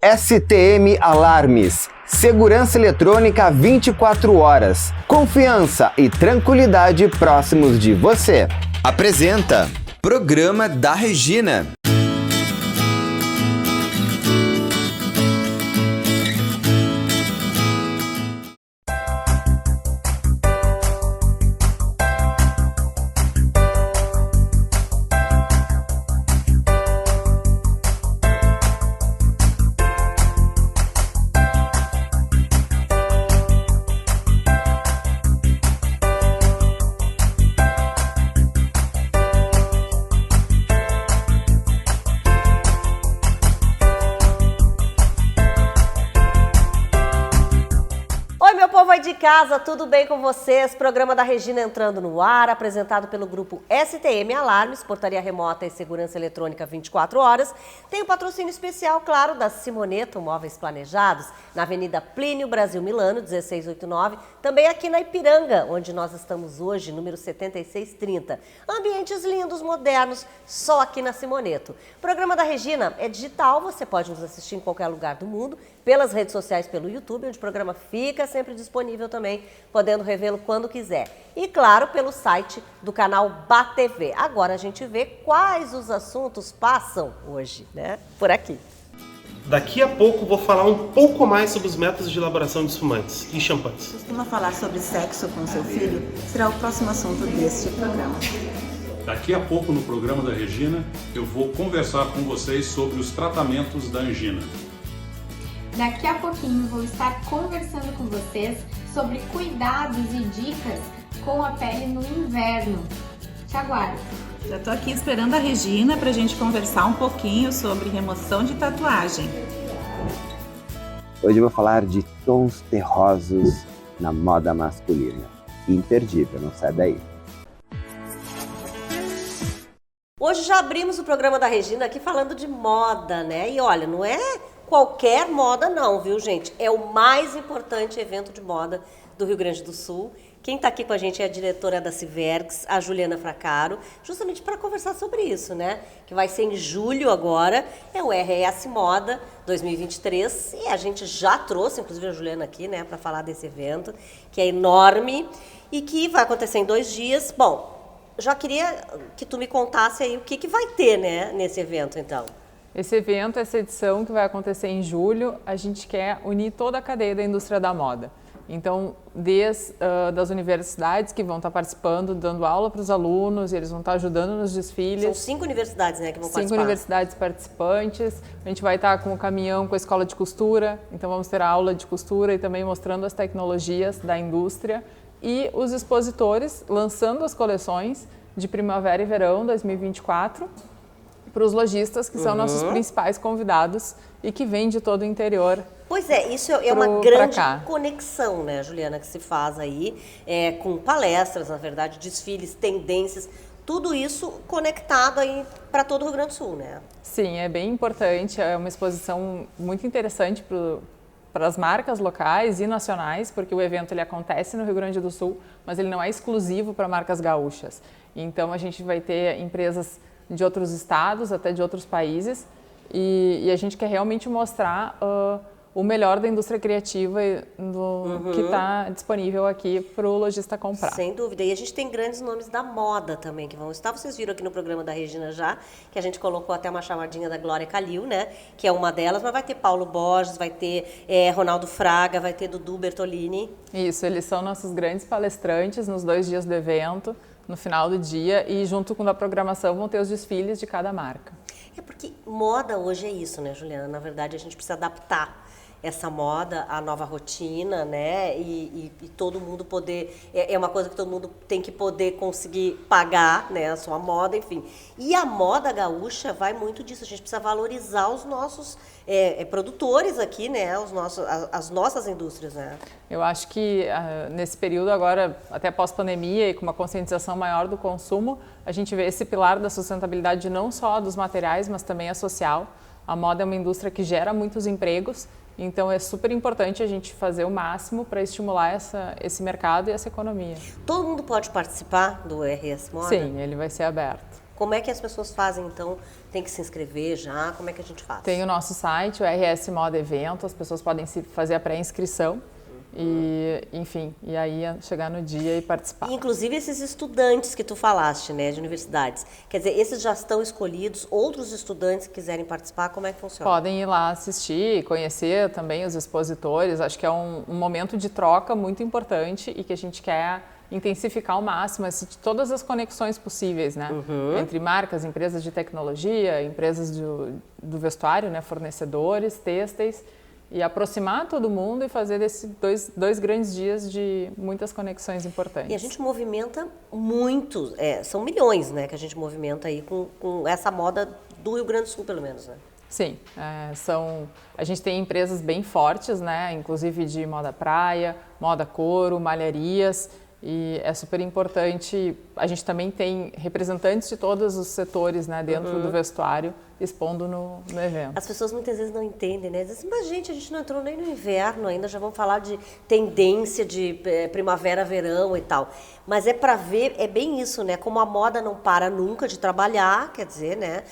STM Alarmes. Segurança eletrônica 24 horas. Confiança e tranquilidade próximos de você. Apresenta Programa da Regina. De casa, tudo bem com vocês? Programa da Regina entrando no ar, apresentado pelo grupo STM Alarmes, Portaria Remota e Segurança Eletrônica 24 horas. Tem o patrocínio especial, claro, da Simoneto Móveis Planejados, na Avenida Plínio Brasil Milano, 1689, também aqui na Ipiranga, onde nós estamos hoje, número 7630. Ambientes lindos, modernos, só aqui na Simoneto. O programa da Regina é digital, você pode nos assistir em qualquer lugar do mundo, pelas redes sociais, pelo YouTube, onde o programa fica sempre disponível também, podendo revê-lo quando quiser. E, claro, pelo site do canal BATV. Agora a gente vê quais os assuntos passam hoje, né? Por aqui. Daqui a pouco vou falar um pouco mais sobre os métodos de elaboração de espumantes e champanhes. Costuma falar sobre sexo com seu filho? Será o próximo assunto deste programa. Daqui a pouco no programa da Regina, eu vou conversar com vocês sobre os tratamentos da angina. Daqui a pouquinho vou estar conversando com vocês sobre cuidados e dicas com a pele no inverno. Te aguardo! Já tô aqui esperando a Regina pra gente conversar um pouquinho sobre remoção de tatuagem. Hoje eu vou falar de tons terrosos na moda masculina. Imperdível, não sai daí. Hoje já abrimos o programa da Regina aqui falando de moda, né? E olha, não é qualquer moda não, viu, gente? É o mais importante evento de moda do Rio Grande do Sul. Quem está aqui com a gente é a diretora da Civergs, a Juliana Fracaro, justamente para conversar sobre isso, né? Que vai ser em julho agora, é o RS Moda 2023, e a gente já trouxe, inclusive a Juliana aqui, né, para falar desse evento, que é enorme e que vai acontecer em 2 dias. Bom, já queria que tu me contasse aí o que vai ter, né, nesse evento, então. Esse evento, essa edição que vai acontecer em julho, a gente quer unir toda a cadeia da indústria da moda. Então, desde das universidades que vão estar participando, dando aula para os alunos, e eles vão estar ajudando nos desfiles. São 5 universidades, né, que vão participar. 5 universidades participantes. A gente vai estar com o caminhão, com a escola de costura. Então, vamos ter a aula de costura e também mostrando as tecnologias da indústria. E os expositores lançando as coleções de primavera e verão 2024. Para os lojistas, que são nossos principais convidados e que vêm de todo o interior. Pois é, isso é uma grande conexão, né, Juliana, que se faz aí, com palestras, na verdade, desfiles, tendências, tudo isso conectado aí para todo o Rio Grande do Sul, né? Sim, é bem importante, é uma exposição muito interessante para as marcas locais e nacionais, porque o evento ele acontece no Rio Grande do Sul, mas ele não é exclusivo para marcas gaúchas. Então a gente vai ter empresas de outros estados, até de outros países, e a gente quer realmente mostrar o melhor da indústria criativa que está disponível aqui para o lojista comprar. Sem dúvida. E a gente tem grandes nomes da moda também que vão estar. Vocês viram aqui no programa da Regina já, que a gente colocou até uma chamadinha da Glória Calil, né? Que é uma delas, mas vai ter Paulo Borges, vai ter Ronaldo Fraga, vai ter Dudu Bertolini. Isso, eles são nossos grandes palestrantes nos 2 dias do evento, no final do dia, e junto com a programação vão ter os desfiles de cada marca. É porque moda hoje é isso, né, Juliana? Na verdade, a gente precisa adaptar essa moda à nova rotina, né? E todo mundo poder... É uma coisa que todo mundo tem que poder conseguir pagar, né? A sua moda, enfim. E a moda gaúcha vai muito disso. A gente precisa valorizar os nossos produtores aqui, né? As nossas indústrias, né? Eu acho que nesse período agora, até pós-pandemia e com uma conscientização maior do consumo, a gente vê esse pilar da sustentabilidade não só dos materiais, mas também a social. A moda é uma indústria que gera muitos empregos, então é super importante a gente fazer o máximo para estimular esse mercado e essa economia. Todo mundo pode participar do RS Moda? Sim, ele vai ser aberto. Como é que as pessoas fazem, então? Tem que se inscrever já? Como é que a gente faz? Tem o nosso site, o RS Moda Evento, as pessoas podem fazer a pré-inscrição. E, enfim, e aí chegar no dia e participar. Inclusive esses estudantes que tu falaste, né, de universidades, quer dizer, esses já estão escolhidos, outros estudantes que quiserem participar, como é que funciona? Podem ir lá assistir, conhecer também os expositores, acho que é um momento de troca muito importante e que a gente quer intensificar ao máximo todas as conexões possíveis, né, entre marcas, empresas de tecnologia, empresas do vestuário, né, fornecedores, têxteis, e aproximar todo mundo e fazer desses dois grandes dias de muitas conexões importantes. E a gente movimenta muito, são milhões, né, que a gente movimenta aí com essa moda do Rio Grande do Sul, pelo menos, né? Sim, a gente tem empresas bem fortes, né, inclusive de moda praia, moda couro, malharias, e é super importante, a gente também tem representantes de todos os setores, né, dentro do vestuário, expondo no evento. As pessoas muitas vezes não entendem, né? Dizem, mas gente, a gente não entrou nem no inverno ainda, já vamos falar de tendência de primavera, verão e tal. Mas é para ver, é bem isso, né? Como a moda não para nunca de trabalhar, quer dizer, né?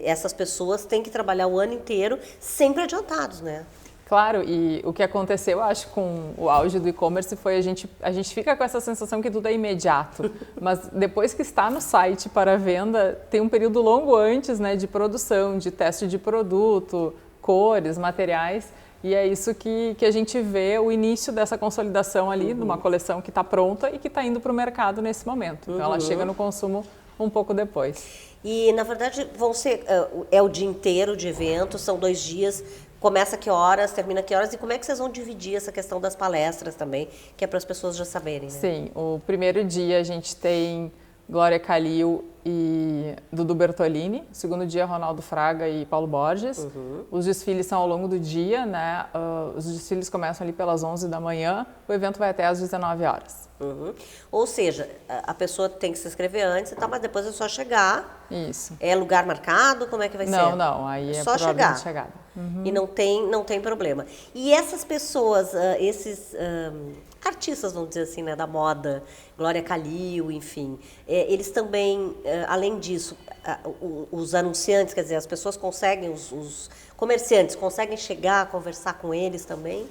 Essas pessoas têm que trabalhar o ano inteiro sempre adiantados, né? Claro, e o que aconteceu, acho, com o auge do e-commerce foi a gente fica com essa sensação que tudo é imediato, mas depois que está no site para venda, tem um período longo antes, né, de produção, de teste de produto, cores, materiais, e é isso que a gente vê o início dessa consolidação ali, de uma coleção que está pronta e que está indo para o mercado nesse momento. Então ela chega no consumo um pouco depois. E, na verdade, vão ser o dia inteiro de evento, são 2 dias. Começa que horas, termina que horas, e como é que vocês vão dividir essa questão das palestras também, que é para as pessoas já saberem, né? Sim, o primeiro dia a gente tem Glória Calil e Dudu Bertolini, o segundo dia Ronaldo Fraga e Paulo Borges. Os desfiles são ao longo do dia, né? Os desfiles começam ali pelas 11 da manhã, o evento vai até às 19 horas. Ou seja, a pessoa tem que se inscrever antes e tal, mas depois é só chegar. Isso. É lugar marcado? Como é que vai ser? Não, aí é só por ordem de chegada. E não tem problema. E essas pessoas, esses artistas, vamos dizer assim, né, da moda, Glória Calil, enfim, eles também, além disso, os anunciantes, quer dizer, as pessoas conseguem, os comerciantes conseguem chegar, conversar com eles também?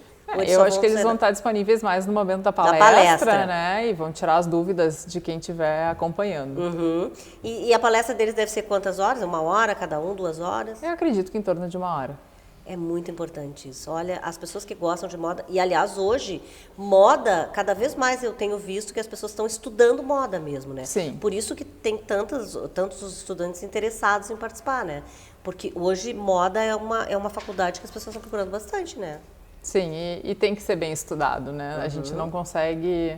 Eu acho que eles vão estar disponíveis mais no momento da palestra, né? E vão tirar as dúvidas de quem estiver acompanhando. E a palestra deles deve ser quantas horas? 1 hora cada um, 2 horas? Eu acredito que em torno de 1 hora. É muito importante isso. Olha, as pessoas que gostam de moda, e aliás hoje, moda, cada vez mais eu tenho visto que as pessoas estão estudando moda mesmo, né? Sim. Por isso que tem tantos os estudantes interessados em participar, né? Porque hoje moda é uma faculdade que as pessoas estão procurando bastante, né? Sim, e tem que ser bem estudado, né? A gente não consegue,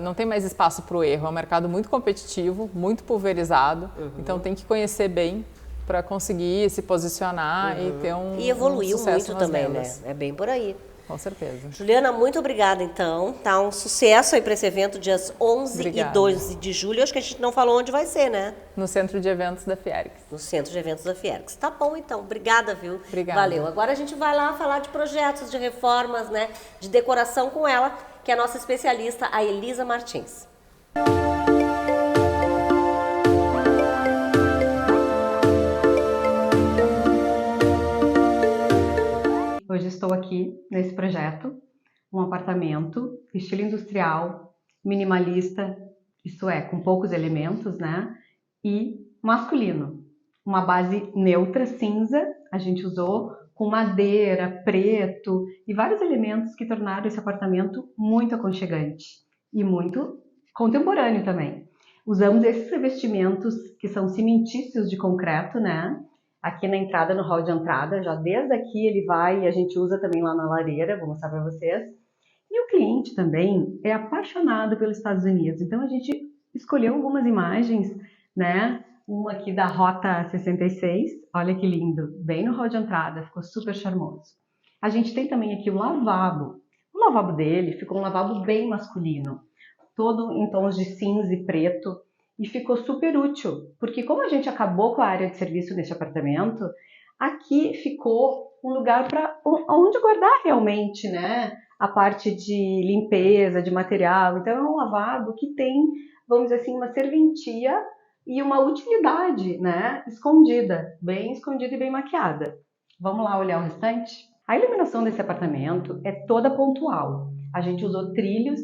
não tem mais espaço para o erro, é um mercado muito competitivo, muito pulverizado, então tem que conhecer bem para conseguir se posicionar e ter E evoluiu sucesso muito também, vendas. né? É bem por aí. Com certeza. Juliana, muito obrigada, então. Tá um sucesso aí para esse evento, dias 11 e 12 de julho. Acho que a gente não falou onde vai ser, né? No Centro de Eventos da Fiergs. No Centro de Eventos da Fiergs. Tá bom, então. Obrigada, viu? Obrigada. Valeu. Agora a gente vai lá falar de projetos, de reformas, né? De decoração com ela, que é a nossa especialista, a Elisa Martins. Hoje estou aqui nesse projeto, um apartamento, estilo industrial, minimalista, isto é, com poucos elementos, né? E masculino. Uma base neutra, cinza, a gente usou com madeira, preto e vários elementos que tornaram esse apartamento muito aconchegante e muito contemporâneo também. Usamos esses revestimentos que são cimentícios de concreto, né? Aqui na entrada, no hall de entrada, já desde aqui ele vai e a gente usa também lá na lareira, vou mostrar para vocês. E o cliente também é apaixonado pelos Estados Unidos, então a gente escolheu algumas imagens, né? Uma aqui da Rota 66, olha que lindo, bem no hall de entrada, ficou super charmoso. A gente tem também aqui o lavabo. O lavabo dele ficou um lavabo bem masculino, todo em tons de cinza e preto. E ficou super útil, porque como a gente acabou com a área de serviço neste apartamento, aqui ficou um lugar para onde guardar realmente, né? A parte de limpeza, de material. Então é um lavabo que tem, vamos dizer assim, uma serventia e uma utilidade, né, escondida e bem maquiada. Vamos lá olhar o restante? A iluminação desse apartamento é toda pontual. A gente usou trilhos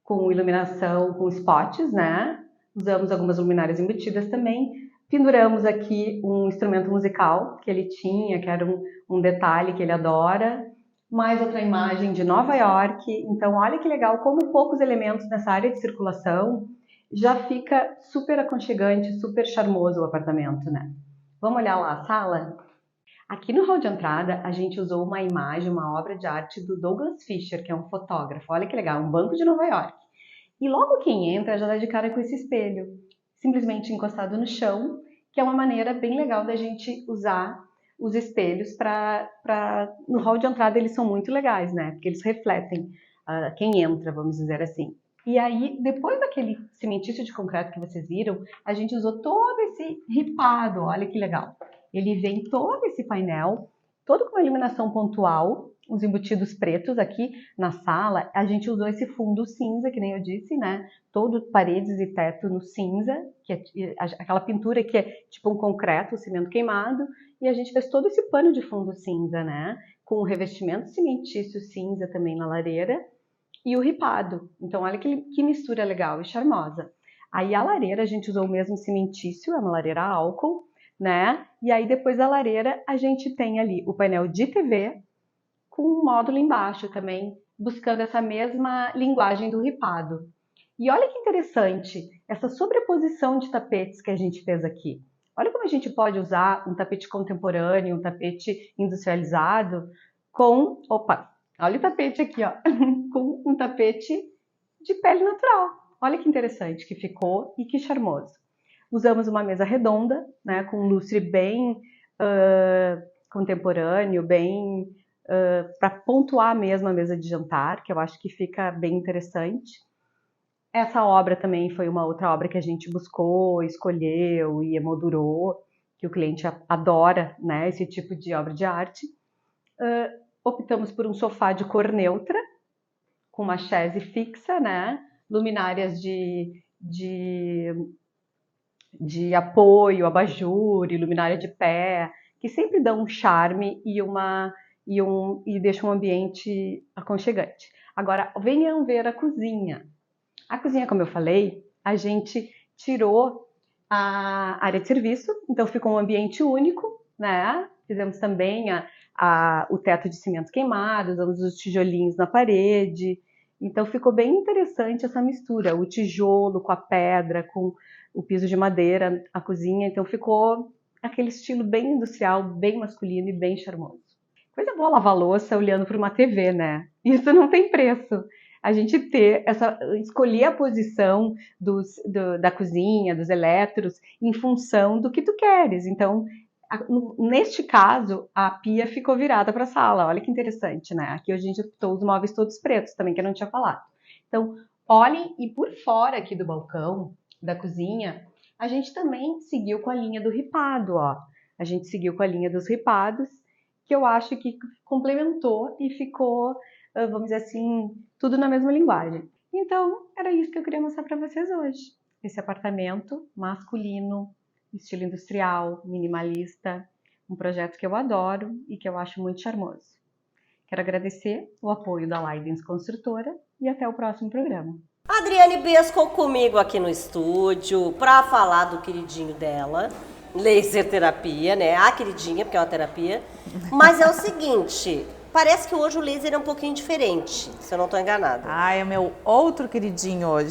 com iluminação, com spots, né? Usamos algumas luminárias embutidas também. Penduramos aqui um instrumento musical que ele tinha, que era um detalhe que ele adora. Mais outra imagem de Nova York. Então, olha que legal como poucos elementos nessa área de circulação já fica super aconchegante, super charmoso o apartamento, né? Vamos olhar lá a sala? Aqui no hall de entrada, a gente usou uma imagem, uma obra de arte do Douglas Fisher, que é um fotógrafo. Olha que legal, um banco de Nova York. E logo quem entra já dá de cara com esse espelho, simplesmente encostado no chão, que é uma maneira bem legal da gente usar os espelhos no hall de entrada. Eles são muito legais, né? Porque eles refletem quem entra, vamos dizer assim. E aí, depois daquele cimentício de concreto que vocês viram, a gente usou todo esse ripado, olha que legal. Ele vem todo esse painel, todo com uma iluminação pontual, os embutidos pretos aqui na sala. A gente usou esse fundo cinza, que nem eu disse, né? Todo paredes e teto no cinza, que é aquela pintura que é tipo um concreto, cimento queimado. E a gente fez todo esse pano de fundo cinza, né? Com o revestimento cimentício cinza também na lareira e o ripado. Então olha que mistura legal e charmosa. Aí a lareira a gente usou o mesmo cimentício, é uma lareira a álcool, né? E aí depois da lareira a gente tem ali o painel de TV com um módulo embaixo também, buscando essa mesma linguagem do ripado. E olha que interessante, essa sobreposição de tapetes que a gente fez aqui. Olha como a gente pode usar um tapete contemporâneo, um tapete industrializado com... Opa! Olha o tapete aqui, ó, com um tapete de pele natural. Olha que interessante que ficou e que charmoso. Usamos uma mesa redonda, né, com um lustre bem contemporâneo, bem para pontuar mesmo a mesa de jantar, que eu acho que fica bem interessante. Essa obra também foi uma outra obra que a gente buscou, escolheu e emoldurou, que o cliente adora, né, esse tipo de obra de arte. Optamos por um sofá de cor neutra, com uma chaise fixa, né, luminárias de apoio, abajur, luminária de pé, que sempre dão um charme e deixam um ambiente aconchegante. Agora, venham ver a cozinha. A cozinha, como eu falei, a gente tirou a área de serviço, então ficou um ambiente único, né? Fizemos também o teto de cimento queimado, usamos os tijolinhos na parede, então ficou bem interessante essa mistura, o tijolo com a pedra, com o piso de madeira, a cozinha, então ficou aquele estilo bem industrial, bem masculino e bem charmoso. Coisa boa lavar louça olhando para uma TV, né? Isso não tem preço. A gente escolher a posição da cozinha, dos eletros, em função do que tu queres. Então, neste caso, a pia ficou virada para a sala. Olha que interessante, né? Aqui a gente optou os móveis todos pretos, também que eu não tinha falado. Então, olhem, e por fora aqui do balcão, da cozinha, a gente também seguiu com a linha do ripado, ó. A gente seguiu com a linha dos ripados, que eu acho que complementou e ficou, vamos dizer assim, tudo na mesma linguagem. Então, era isso que eu queria mostrar para vocês hoje. Esse apartamento masculino, estilo industrial, minimalista, um projeto que eu adoro e que eu acho muito charmoso. Quero agradecer o apoio da Leidens Construtora e até o próximo programa. Adriane Besco comigo aqui no estúdio para falar do queridinho dela, laser terapia, né? A queridinha, porque é uma terapia. Mas é o seguinte, parece que hoje o laser é um pouquinho diferente, se eu não estou enganada. Ah, é o meu outro queridinho hoje.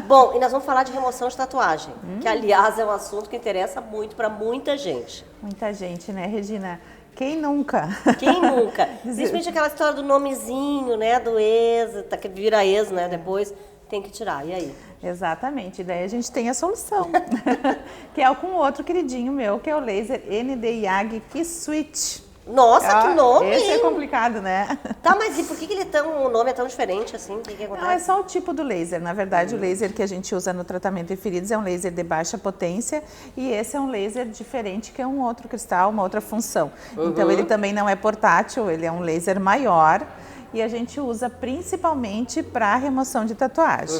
Bom, e nós vamos falar de remoção de tatuagem, que aliás é um assunto que interessa muito para muita gente. Muita gente, né, Regina? Quem nunca? Quem nunca? Principalmente aquela história do nomezinho, né, do ex, que vira ex, né, depois tem que tirar, e aí? Exatamente, daí a gente tem a solução, que é com outro queridinho meu, que é o laser ND-YAG K-Switch. Nossa, que nome! Esse é complicado, né? Tá, mas e por que o nome é tão diferente assim? O que acontece? Não, é só o tipo do laser. Na verdade, o laser que a gente usa no tratamento de feridas é um laser de baixa potência e esse é um laser diferente, que é um outro cristal, uma outra função. Então, ele também não é portátil, ele é um laser maior e a gente usa principalmente para remoção de tatuagem.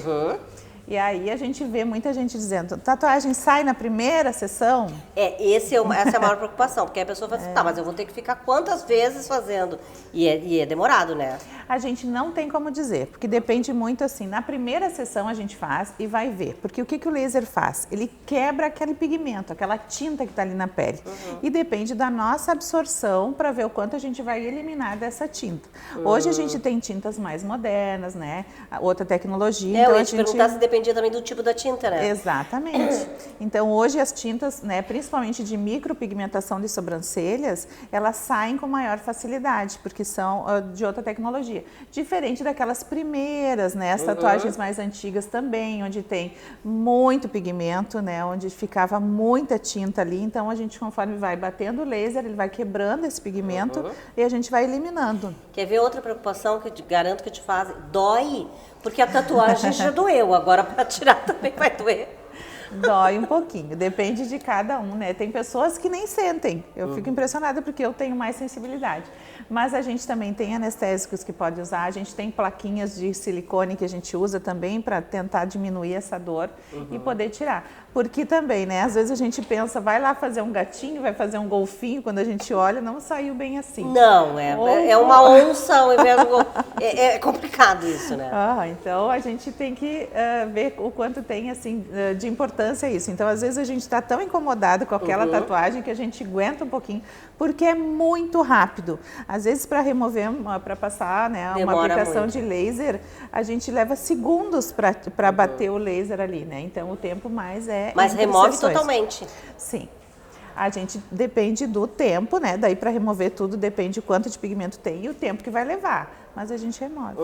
E aí a gente vê muita gente dizendo, tatuagem sai na primeira sessão? Essa é a maior preocupação, porque a pessoa fala assim, tá, mas eu vou ter que ficar quantas vezes fazendo? E é demorado, né? A gente não tem como dizer, porque depende muito assim, na primeira sessão a gente faz e vai ver, porque o que o laser faz? Ele quebra aquele pigmento, aquela tinta que está ali na pele, e depende da nossa absorção para ver o quanto a gente vai eliminar dessa tinta. Hoje a gente tem tintas mais modernas, né? Outra tecnologia. Então eu ia te perguntar se dependia também do tipo da tinta, né? Exatamente. Então hoje as tintas, né, principalmente de micropigmentação de sobrancelhas, elas saem com maior facilidade, porque são de outra tecnologia. Diferente daquelas primeiras, né, as tatuagens mais antigas também, onde tem muito pigmento, né, onde ficava muita tinta ali. Então a gente, conforme vai batendo o laser, ele vai quebrando esse pigmento e a gente vai eliminando. Quer ver outra preocupação que eu garanto que te faz? Dói, porque a tatuagem já doeu, agora para tirar também vai doer. Dói um pouquinho, depende de cada um, né? Tem pessoas que nem sentem. Eu fico impressionada porque eu tenho mais sensibilidade. Mas a gente também tem anestésicos que pode usar, a gente tem plaquinhas de silicone que a gente usa também para tentar diminuir essa dor e poder tirar. Porque também, né? Às vezes a gente pensa, vai lá fazer um gatinho, vai fazer um golfinho, quando a gente olha, não saiu bem assim. Não, é uma onça ao invés do é complicado isso, né? Então a gente tem que ver o quanto tem, assim, de importância isso. Então, às vezes a gente está tão incomodado com aquela tatuagem que a gente aguenta um pouquinho, porque é muito rápido. Às vezes, para remover, para passar, né, uma aplicação muito de laser, a gente leva segundos para bater o laser ali, né? Então, o tempo mais é... Mas remove totalmente. Sim. A gente depende do tempo, né? Daí para remover tudo depende de quanto de pigmento tem e o tempo que vai levar. Mas a gente remove.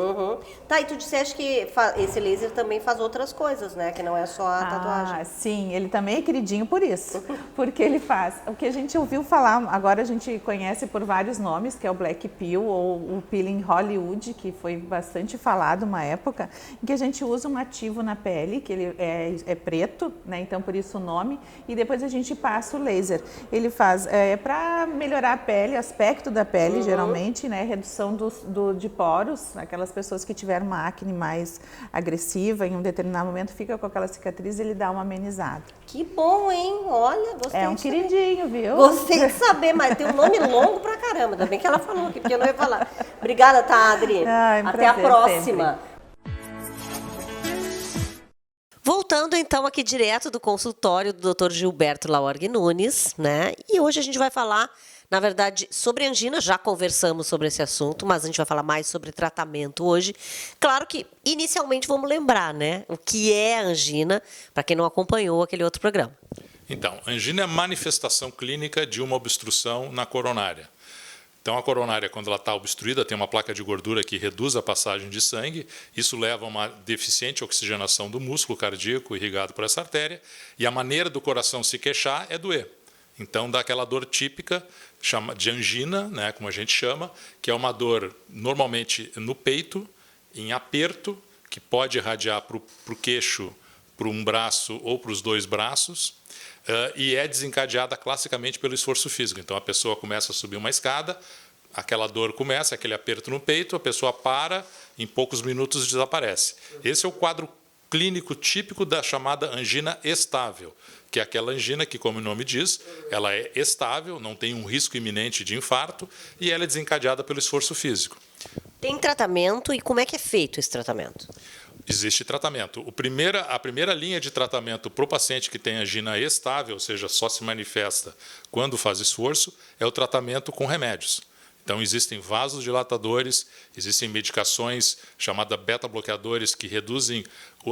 Tá, e tu disseste que esse laser também faz outras coisas, né? Que não é só a tatuagem. Sim, ele também é queridinho por isso. Porque ele faz o que a gente ouviu falar, agora a gente conhece por vários nomes, que é o Black Peel ou o Peeling Hollywood, que foi bastante falado uma época, em que a gente usa um ativo na pele, que ele é preto, né? Então por isso o nome, e depois a gente passa o laser. Ele faz para melhorar a pele, aspecto da pele, geralmente, né? Redução de poros, aquelas pessoas que tiveram uma acne mais agressiva, em um determinado momento fica com aquela cicatriz, ele dá uma amenizada. Que bom, hein? Olha, gostei de saber. É um queridinho, viu? Gostei de saber, mas tem um nome longo pra caramba, ainda bem que ela falou aqui, porque eu não ia falar. Obrigada, tá, Adri? Até a próxima. Sempre. Voltando então aqui direto do consultório do Dr. Gilberto Laorgue Nunes, né? E hoje a gente vai falar, na verdade, sobre angina. Já conversamos sobre esse assunto, mas a gente vai falar mais sobre tratamento hoje. Claro que, inicialmente, vamos lembrar, né? O que é angina, para quem não acompanhou aquele outro programa. Então, angina é a manifestação clínica de uma obstrução na coronária. Então, a coronária, quando ela está obstruída, tem uma placa de gordura que reduz a passagem de sangue. Isso leva a uma deficiente oxigenação do músculo cardíaco irrigado por essa artéria. E a maneira do coração se queixar é doer. Então, dá aquela dor típica de angina, né, como a gente chama, que é uma dor normalmente no peito, em aperto, que pode irradiar para o queixo, para um braço ou para os dois braços, e é desencadeada classicamente pelo esforço físico. Então, a pessoa começa a subir uma escada, aquela dor começa, aquele aperto no peito, a pessoa para, em poucos minutos desaparece. Esse é o quadro clínico típico da chamada angina estável, que é aquela angina que, como o nome diz, ela é estável, não tem um risco iminente de infarto e ela é desencadeada pelo esforço físico. Tem tratamento e como é que é feito esse tratamento? Existe tratamento. A primeira linha de tratamento para o paciente que tem angina estável, ou seja, só se manifesta quando faz esforço, é o tratamento com remédios. Então, existem vasodilatadores, existem medicações chamadas beta-bloqueadores que reduzem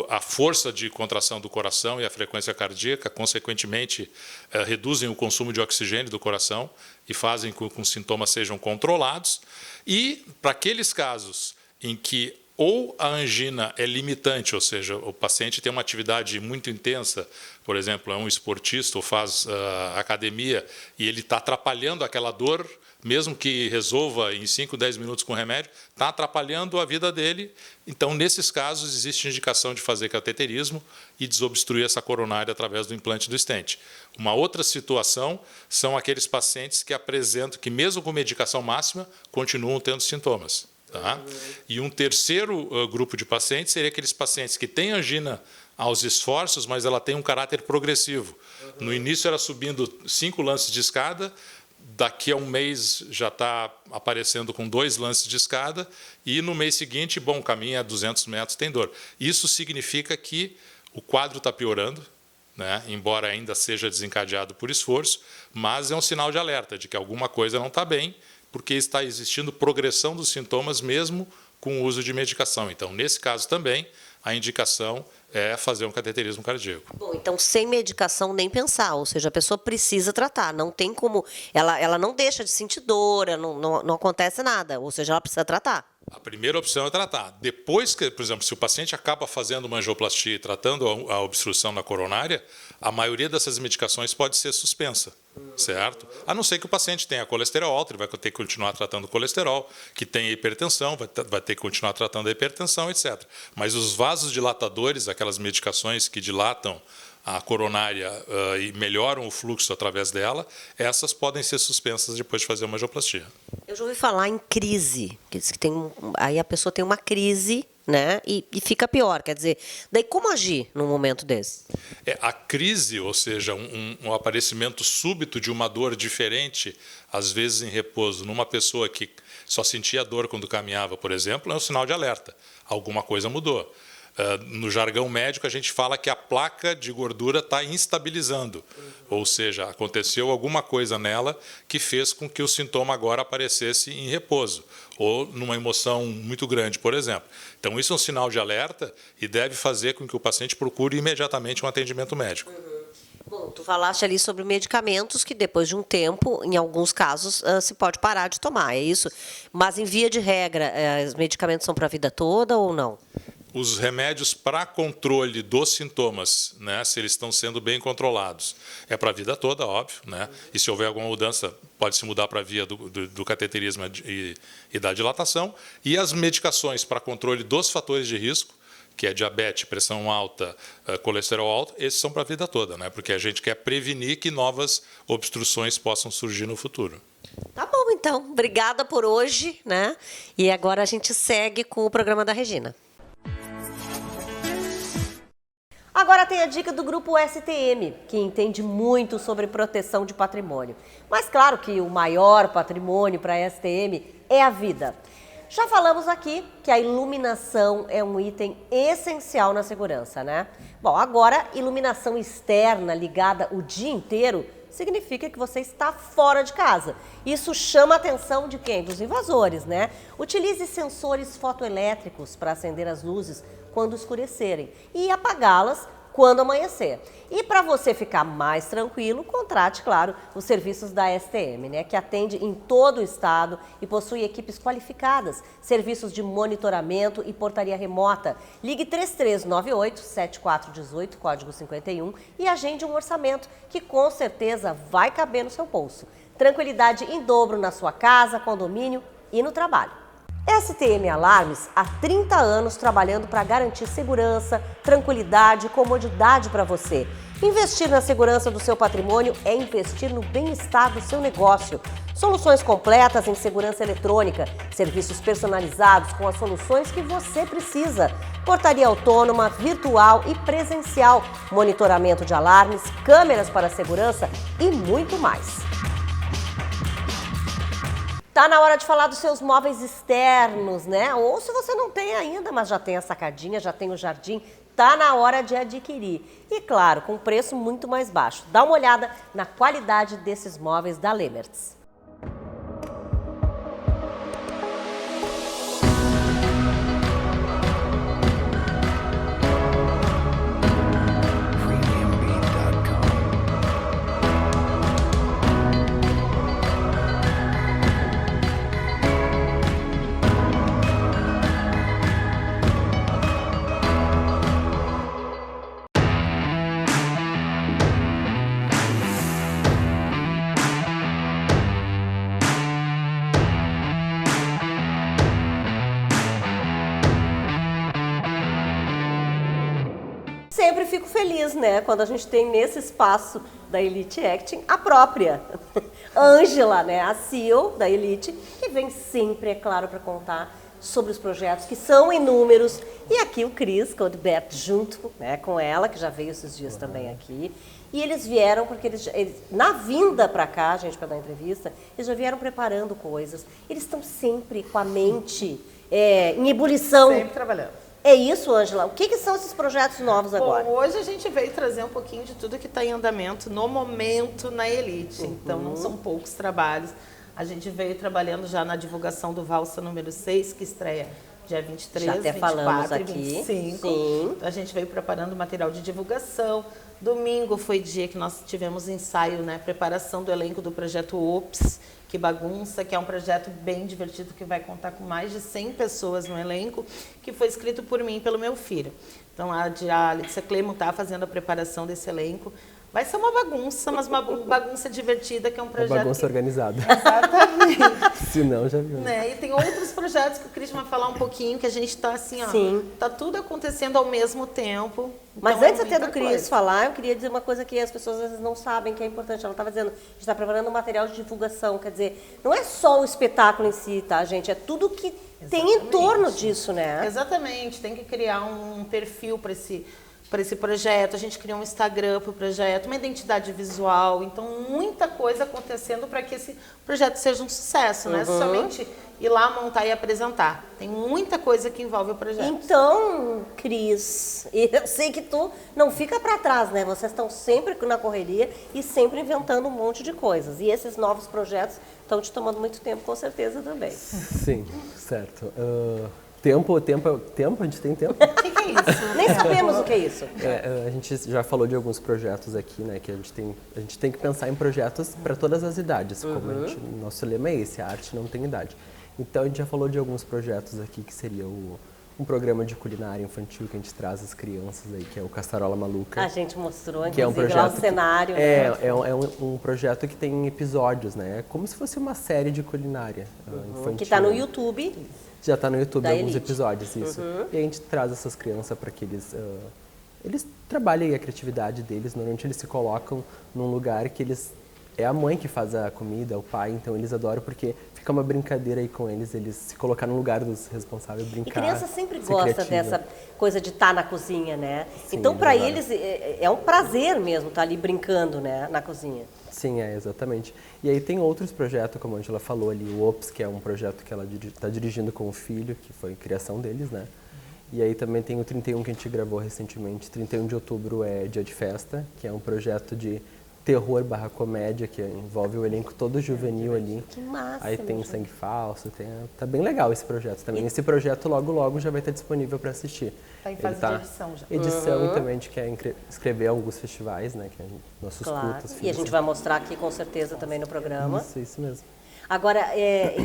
a força de contração do coração e a frequência cardíaca, consequentemente, reduzem o consumo de oxigênio do coração e fazem com que os sintomas sejam controlados. E, para aqueles casos em que ou a angina é limitante, ou seja, o paciente tem uma atividade muito intensa, por exemplo, é um esportista ou faz academia e ele está atrapalhando aquela dor, mesmo que resolva em 5, 10 minutos com remédio, está atrapalhando a vida dele. Então, nesses casos, existe indicação de fazer cateterismo e desobstruir essa coronária através do implante do stent. Uma outra situação são aqueles pacientes que apresentam, que mesmo com medicação máxima, continuam tendo sintomas. Tá? E um terceiro grupo de pacientes seria aqueles pacientes que têm angina aos esforços, mas ela tem um caráter progressivo. No início era subindo 5 lances de escada, daqui a um mês já está aparecendo com 2 lances de escada, e no mês seguinte, bom, caminha 200 metros, tem dor. Isso significa que o quadro está piorando, né? Embora ainda seja desencadeado por esforço, mas é um sinal de alerta de que alguma coisa não está bem, porque está existindo progressão dos sintomas mesmo com o uso de medicação. Então, nesse caso também, a indicação é fazer um cateterismo cardíaco. Bom, então sem medicação nem pensar, ou seja, a pessoa precisa tratar, não tem como, ela não deixa de sentir dor, não acontece nada, ou seja, ela precisa tratar. A primeira opção é tratar. Depois que, por exemplo, se o paciente acaba fazendo uma angioplastia e tratando a obstrução na coronária, a maioria dessas medicações pode ser suspensa, certo? A não ser que o paciente tenha colesterol alto, ele vai ter que continuar tratando o colesterol, que tenha hipertensão, vai ter que continuar tratando a hipertensão, etc. Mas os vasos dilatadores, aquelas medicações que dilatam a coronária e melhoram o fluxo através dela, essas podem ser suspensas depois de fazer uma angioplastia. Eu já ouvi falar em crise, que diz que aí a pessoa tem uma crise, né, e fica pior, quer dizer, daí como agir num momento desse? A crise, ou seja, um aparecimento súbito de uma dor diferente, às vezes em repouso, numa pessoa que só sentia dor quando caminhava, por exemplo, é um sinal de alerta, alguma coisa mudou. No jargão médico, a gente fala que a placa de gordura está instabilizando, ou seja, aconteceu alguma coisa nela que fez com que o sintoma agora aparecesse em repouso, ou numa emoção muito grande, por exemplo. Então, isso é um sinal de alerta e deve fazer com que o paciente procure imediatamente um atendimento médico. Bom, tu falaste ali sobre medicamentos que depois de um tempo, em alguns casos, se pode parar de tomar, é isso? Mas, em via de regra, os medicamentos são para a vida toda ou não? Os remédios para controle dos sintomas, né, se eles estão sendo bem controlados, é para a vida toda, óbvio, né? E se houver alguma mudança, pode se mudar para a via do cateterismo e da dilatação. E as medicações para controle dos fatores de risco, que é diabetes, pressão alta, colesterol alto, esses são para a vida toda, né? Porque a gente quer prevenir que novas obstruções possam surgir no futuro. Tá bom, então. Obrigada por hoje, né? E agora a gente segue com o programa da Regina. Agora tem a dica do grupo STM, que entende muito sobre proteção de patrimônio. Mas claro que o maior patrimônio para a STM é a vida. Já falamos aqui que a iluminação é um item essencial na segurança, né? Bom, agora iluminação externa ligada o dia inteiro significa que você está fora de casa. Isso chama a atenção de quem? Dos invasores, né? Utilize sensores fotoelétricos para acender as luzes quando escurecerem e apagá-las quando amanhecer. E para você ficar mais tranquilo, contrate, claro, os serviços da STM, né, que atende em todo o estado e possui equipes qualificadas, serviços de monitoramento e portaria remota. Ligue 3398-7418, código 51, e agende um orçamento que com certeza vai caber no seu bolso. Tranquilidade em dobro na sua casa, condomínio e no trabalho. STM Alarmes há 30 anos trabalhando para garantir segurança, tranquilidade e comodidade para você. Investir na segurança do seu patrimônio é investir no bem-estar do seu negócio. Soluções completas em segurança eletrônica, serviços personalizados com as soluções que você precisa. Portaria autônoma, virtual e presencial, monitoramento de alarmes, câmeras para segurança e muito mais. Tá na hora de falar dos seus móveis externos, né? Ou se você não tem ainda, mas já tem a sacadinha, já tem o jardim, tá na hora de adquirir. E claro, com preço muito mais baixo. Dá uma olhada na qualidade desses móveis da Lemertz. Sempre fico feliz, né, quando a gente tem nesse espaço da Elite Acting a própria Ângela, né, a CEO da Elite, que vem sempre, é claro, para contar sobre os projetos, que são inúmeros. E aqui o Cris Codbert junto, né, com ela, que já veio esses dias também aqui. E eles vieram, porque eles na vinda para cá, gente, para dar entrevista, eles já vieram preparando coisas. Eles estão sempre com a mente em ebulição. Sempre trabalhando. É isso, Ângela. O que são esses projetos novos agora? Bom, hoje a gente veio trazer um pouquinho de tudo que está em andamento no momento na Elite. Então, não são poucos trabalhos. A gente veio trabalhando já na divulgação do Valsa número 6, que estreia dia 23, já até 24 falamos e aqui. 25. Sim. Então, a gente veio preparando material de divulgação. Domingo foi dia que nós tivemos ensaio, né? Preparação do elenco do projeto Ops, Que Bagunça, que é um projeto bem divertido que vai contar com mais de 100 pessoas no elenco, que foi escrito por mim e pelo meu filho. Então, a Letícia Clemo está fazendo a preparação desse elenco. Vai ser uma bagunça, mas uma bagunça divertida, que é um projeto... Uma bagunça organizada. Exatamente. Se não, já viu. Né? E tem outros projetos que o Cris vai falar um pouquinho, que a gente está assim, ó... Sim. Tá tudo acontecendo ao mesmo tempo. Mas Então, antes até do Cris coisa. falar, eu queria dizer uma coisa que as pessoas às vezes não sabem, que é importante. Ela estava dizendo, a gente está preparando um material de divulgação, quer dizer, não é só o espetáculo em si, tá, gente? É tudo que tem em torno disso, né? Exatamente, tem que criar um perfil para esse projeto, a gente criou um Instagram para o projeto, uma identidade visual, então muita coisa acontecendo para que esse projeto seja um sucesso, não é somente ir lá montar e apresentar. Tem muita coisa que envolve o projeto. Então, Cris, eu sei que tu não fica para trás, né? Vocês estão sempre na correria e sempre inventando um monte de coisas. E esses novos projetos estão te tomando muito tempo, com certeza, também. Sim, certo. Tempo, a gente tem tempo. O que é isso? Nem sabemos o que é isso. A gente já falou de alguns projetos aqui, né? Que a gente tem que pensar em projetos para todas as idades. Como nosso lema é esse, a arte não tem idade. Então a gente já falou de alguns projetos aqui, que seria um programa de culinária infantil que a gente traz as crianças aí, que é o Caçarola Maluca. A gente mostrou, que é um inclusive, lá projeto o cenário. é um projeto que tem episódios, né? É como se fosse uma série de culinária infantil. Que está no YouTube. Já está no YouTube Da alguns Elite. episódios, isso. E a gente traz essas crianças para que eles trabalhem a criatividade deles. Normalmente eles se colocam num lugar que é a mãe que faz a comida, o pai, então eles adoram porque fica uma brincadeira aí com eles se colocar no lugar dos responsáveis, brincar. E criança sempre ser gosta criativa. dessa coisa de estar na cozinha, né? Sim, então, para eles eles, é um prazer mesmo estar ali brincando, né, na cozinha. Sim, exatamente. E aí tem outros projetos, como a Angela falou ali, o Ops, que é um projeto que ela está dirigindo com o filho, que foi criação deles, né? E aí também tem o 31 que a gente gravou recentemente. 31 de outubro é Dia de Festa, que é um projeto de terror/comédia, que envolve o elenco todo juvenil ali. Que massa! Aí tem Sangue Falso, tá bem legal esse projeto também. Esse projeto logo já vai estar disponível para assistir. Está em fase de edição já. Edição e também a gente quer inscrever alguns festivais, né? Que nossos Claro. cultos. E a gente vai mostrar aqui com certeza também no programa. Isso mesmo. Agora,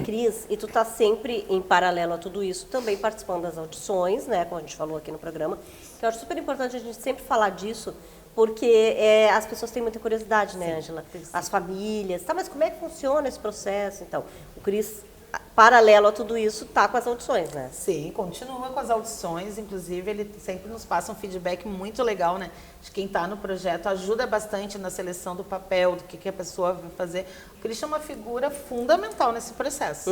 Cris, e tu tá sempre em paralelo a tudo isso, também participando das audições, né? Como a gente falou aqui no programa. Que eu acho super importante a gente sempre falar disso, porque as pessoas têm muita curiosidade, né, Ângela? As famílias, tá, mas como é que funciona esse processo? Então, o Cris, paralelo a tudo isso, tá com as audições, né? Sim, continua com as audições, inclusive ele sempre nos passa um feedback muito legal, né? De quem está no projeto, ajuda bastante na seleção do papel, do que a pessoa vai fazer. O Christian é uma figura fundamental nesse processo.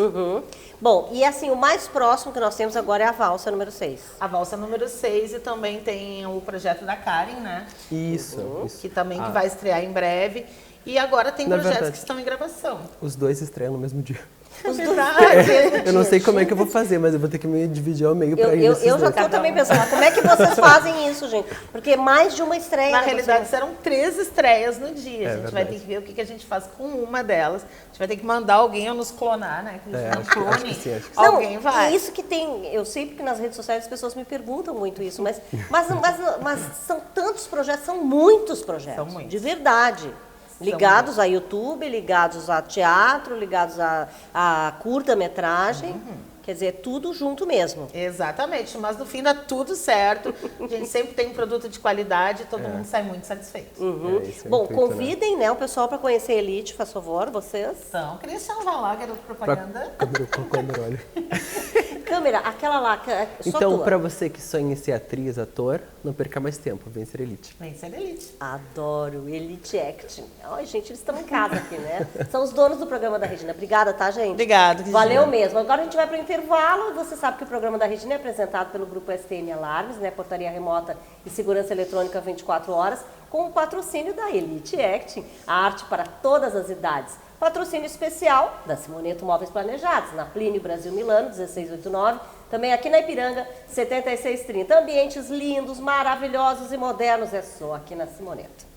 Bom, e assim, o mais próximo que nós temos agora é a Valsa número 6. A Valsa número 6 e também tem o projeto da Karen, né? Isso. Que também que vai estrear em breve. E agora tem Na projetos verdade, que estão em gravação. Os dois estreiam no mesmo dia. Verdade. Eu não sei como é que eu vou fazer, mas eu vou ter que me dividir ao meio para ir nesses Eu já dois. estou também pensando, como é que vocês fazem isso, gente? Porque mais de uma estreia. Na né, realidade, vocês? serão 3 estreias no dia. A gente vai ter que ver o que a gente faz com uma delas. A gente vai ter que mandar alguém a nos clonar, né? Acho que sim. Alguém vai. É isso que tem. Eu sei porque nas redes sociais as pessoas me perguntam muito isso, mas são tantos projetos, são muitos projetos. São muitos. De verdade. Ligados a YouTube, ligados a teatro, ligados a curta-metragem. Quer dizer, tudo junto mesmo. Exatamente, mas no fim dá tudo certo. A gente sempre tem um produto de qualidade e todo mundo sai muito satisfeito. Esse é o Bom, intuito, convidem, né, o pessoal para conhecer a Elite, faz favor, vocês. Então, Cristian, vai lá, garoto propaganda. Câmera, Câmera, aquela lá, que é só então, tua. para você que sonha em ser atriz, ator, não perca mais tempo, vem ser Elite. Vem ser Elite. Adoro, Elite Acting. Ai, gente, eles estão em casa aqui, né? São os donos do programa da Regina. Obrigada, tá, gente? Obrigada, Regina. Valeu mesmo. Agora a gente vai para o intervalo. intervalo. Você sabe que o programa da Regina é apresentado pelo Grupo STM Alarmes, né? Portaria Remota e Segurança Eletrônica 24 horas, com o patrocínio da Elite Acting, a arte para todas as idades. Patrocínio especial da Simoneto Móveis Planejados, na Plínio Brasil Milano, 1689, também aqui na Ipiranga, 7630. Ambientes lindos, maravilhosos e modernos, é só aqui na Simoneto.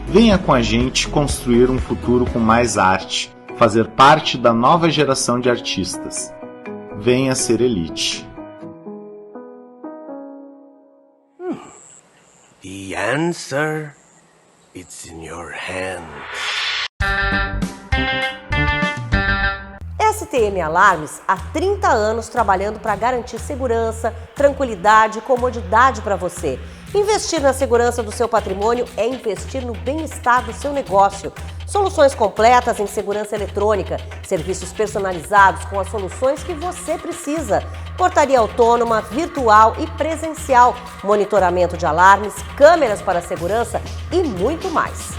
Venha com a gente construir um futuro com mais arte, fazer parte da nova geração de artistas. Venha ser Elite. The answer, it's in your hands. STM Alarmes há 30 anos trabalhando para garantir segurança, tranquilidade e comodidade para você. Investir na segurança do seu patrimônio é investir no bem-estar do seu negócio. Soluções completas em segurança eletrônica, serviços personalizados com as soluções que você precisa. Portaria autônoma, virtual e presencial, monitoramento de alarmes, câmeras para segurança e muito mais.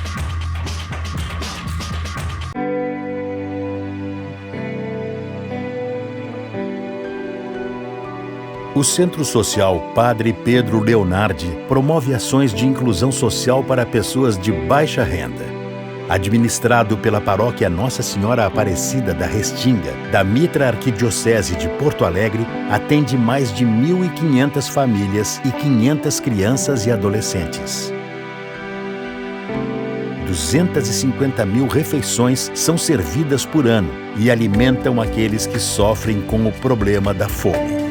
O Centro Social Padre Pedro Leonardi promove ações de inclusão social para pessoas de baixa renda. Administrado pela Paróquia Nossa Senhora Aparecida da Restinga, da Mitra Arquidiocese de Porto Alegre, atende mais de 1.500 famílias e 500 crianças e adolescentes. 250.000 refeições são servidas por ano e alimentam aqueles que sofrem com o problema da fome.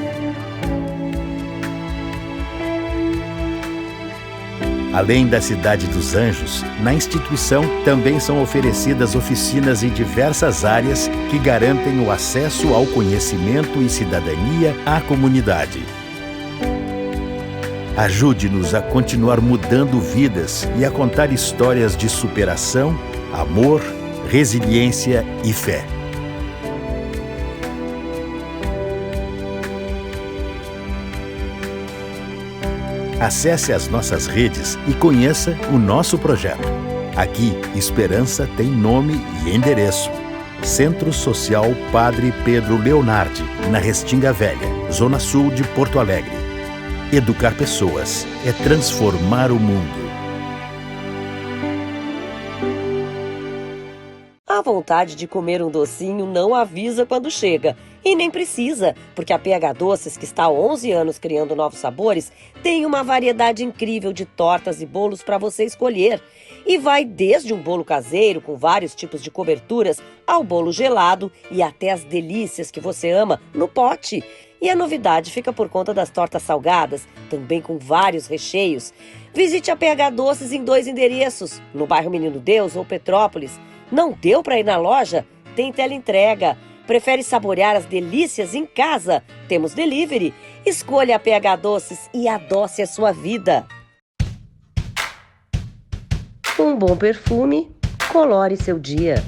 Além da Cidade dos Anjos, na instituição também são oferecidas oficinas em diversas áreas que garantem o acesso ao conhecimento e cidadania à comunidade. Ajude-nos a continuar mudando vidas e a contar histórias de superação, amor, resiliência e fé. Acesse as nossas redes e conheça o nosso projeto. Aqui, esperança tem nome e endereço. Centro Social Padre Pedro Leonardi, na Restinga Velha, Zona Sul de Porto Alegre. Educar pessoas é transformar o mundo. A vontade de comer um docinho não avisa quando chega. E nem precisa, porque a PH Doces, que está há 11 anos criando novos sabores, tem uma variedade incrível de tortas e bolos para você escolher. E vai desde um bolo caseiro, com vários tipos de coberturas, ao bolo gelado e até as delícias que você ama no pote. E a novidade fica por conta das tortas salgadas, também com vários recheios. Visite a PH Doces em 2 endereços, no bairro Menino Deus ou Petrópolis. Não deu para ir na loja? Tem teleentrega. Prefere saborear as delícias em casa? Temos delivery. Escolha a PH Doces e adoce a sua vida. Um bom perfume colore seu dia.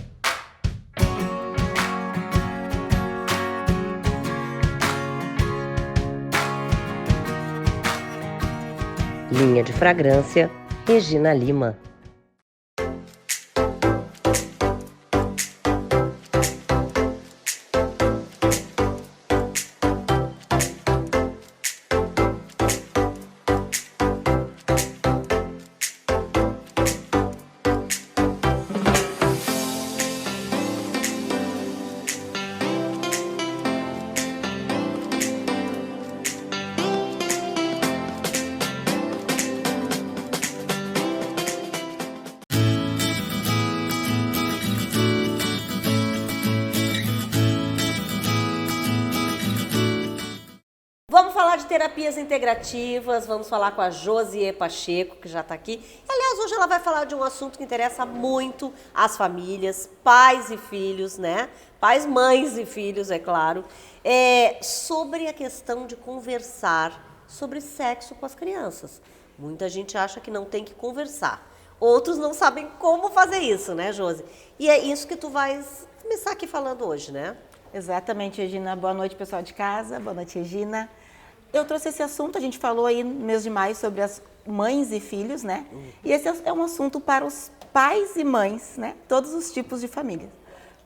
Linha de fragrância, Regina Lima. terapias integrativas, vamos falar com a Josie Pacheco, que já está aqui. Aliás, hoje ela vai falar de um assunto que interessa muito às famílias, pais e filhos, né? Pais, mães e filhos, é claro. Sobre a questão de conversar sobre sexo com as crianças. Muita gente acha que não tem que conversar. Outros não sabem como fazer isso, né, Josi? E é isso que tu vais começar aqui falando hoje, né? Exatamente, Regina. Boa noite, pessoal de casa. Boa noite, Regina. Eu trouxe esse assunto, a gente falou aí no mês de maio sobre as mães e filhos, né? E esse é um assunto para os pais e mães, né? Todos os tipos de família.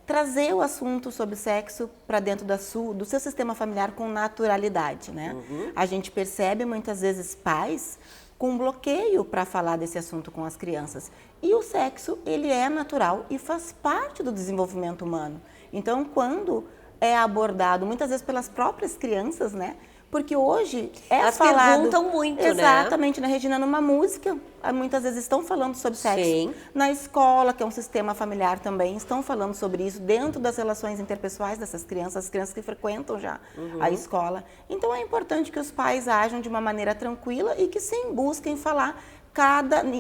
Trazer o assunto sobre sexo para dentro do seu sistema familiar com naturalidade, né? A gente percebe muitas vezes pais com bloqueio para falar desse assunto com as crianças. E o sexo, ele é natural e faz parte do desenvolvimento humano. Então, quando é abordado, muitas vezes pelas próprias crianças, né? Porque hoje elas falado... perguntam muito, exatamente, né, Regina? Numa música, muitas vezes estão falando sobre sexo. Sim. Na escola, que é um sistema familiar também, estão falando sobre isso dentro das relações interpessoais dessas crianças, as crianças que frequentam já a escola. Então, é importante que os pais ajam de uma maneira tranquila e que sim, busquem falar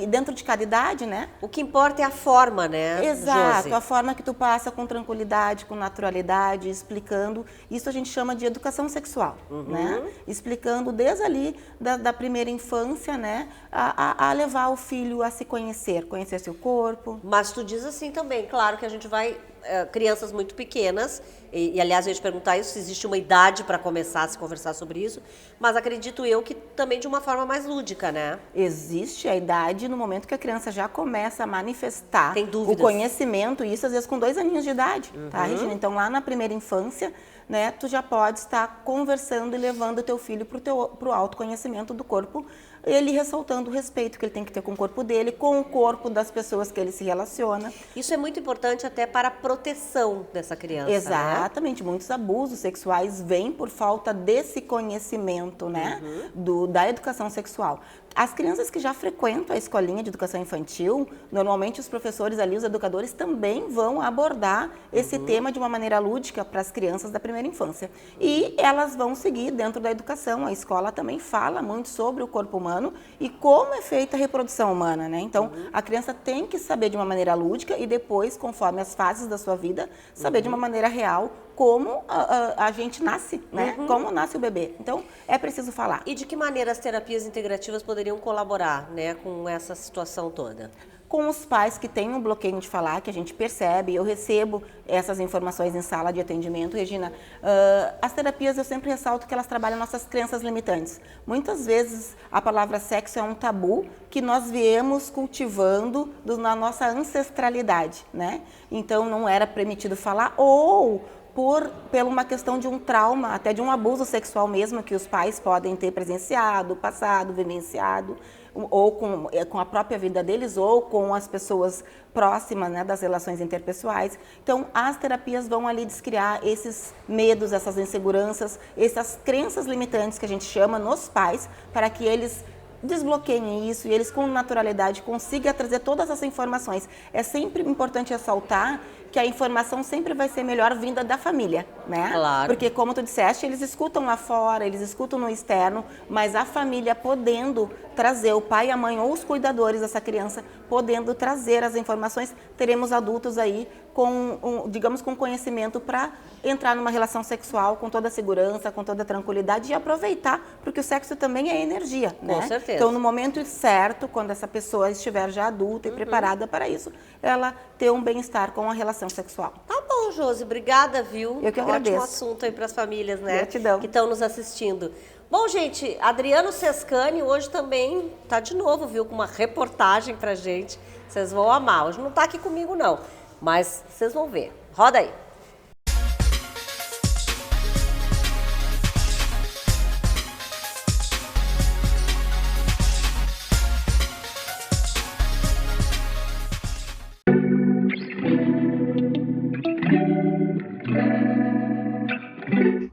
dentro de cada idade, né? O que importa é a forma, né, Exato, Josi? a forma que tu passa com tranquilidade, com naturalidade, explicando. Isso a gente chama de educação sexual, né? Explicando desde ali, da primeira infância, né? A levar o filho a se conhecer seu corpo. Mas tu diz assim também, claro que a gente vai... crianças muito pequenas, e aliás eu ia te perguntar isso, se existe uma idade para começar a se conversar sobre isso, mas acredito eu que também de uma forma mais lúdica, né? Existe a idade no momento que a criança já começa a manifestar o conhecimento, isso às vezes com 2 aninhos de idade, tá, Regina? Então lá na primeira infância, né, tu já pode estar conversando e levando o teu filho para o autoconhecimento do corpo, ele ressaltando o respeito que ele tem que ter com o corpo dele, com o corpo das pessoas que ele se relaciona. Isso é muito importante até para a proteção dessa criança, exatamente, né? Muitos abusos sexuais vêm por falta desse conhecimento, né, da educação sexual. As crianças que já frequentam a escolinha de educação infantil, normalmente os professores ali, os educadores também vão abordar esse tema de uma maneira lúdica para as crianças da primeira infância. E elas vão seguir dentro da educação. A escola também fala muito sobre o corpo humano e como é feita a reprodução humana, né? Então, a criança tem que saber de uma maneira lúdica e depois, conforme as fases da sua vida, saber de uma maneira real como a gente nasce, né? Como nasce o bebê. Então, é preciso falar. E de que maneira as terapias integrativas poderiam colaborar, né, com essa situação toda? Com os pais que têm um bloqueio de falar, que a gente percebe, eu recebo essas informações em sala de atendimento, Regina. As terapias, eu sempre ressalto que elas trabalham nossas crenças limitantes. Muitas vezes a palavra sexo é um tabu que nós viemos cultivando na nossa ancestralidade, né? Então não era permitido falar ou por uma questão de um trauma, até de um abuso sexual mesmo, que os pais podem ter presenciado, passado, vivenciado, ou com a própria vida deles, ou com as pessoas próximas, né, das relações interpessoais. Então, as terapias vão ali descriar esses medos, essas inseguranças, essas crenças limitantes que a gente chama nos pais, para que eles desbloqueiem isso e eles com naturalidade consigam trazer todas essas informações. É sempre importante ressaltar que a informação sempre vai ser melhor vinda da família, né? Claro. Porque, como tu disseste, eles escutam lá fora, eles escutam no externo, mas a família podendo trazer, o pai, a mãe ou os cuidadores dessa criança podendo trazer as informações, teremos adultos aí digamos, com conhecimento para entrar numa relação sexual com toda a segurança, com toda a tranquilidade e aproveitar, porque o sexo também é energia, né? Com certeza. Então, no momento certo, quando essa pessoa estiver já adulta e preparada para isso, ela ter um bem-estar com a relação sexual. Tá bom, Josi, obrigada, viu? Eu que agradeço. Ótimo assunto aí para as famílias, né? Gratidão. Que estão nos assistindo. Bom, gente, Adriano Sescani hoje também tá de novo, viu, com uma reportagem pra gente. Vocês vão amar. Hoje não tá aqui comigo, não, mas vocês vão ver. Roda aí.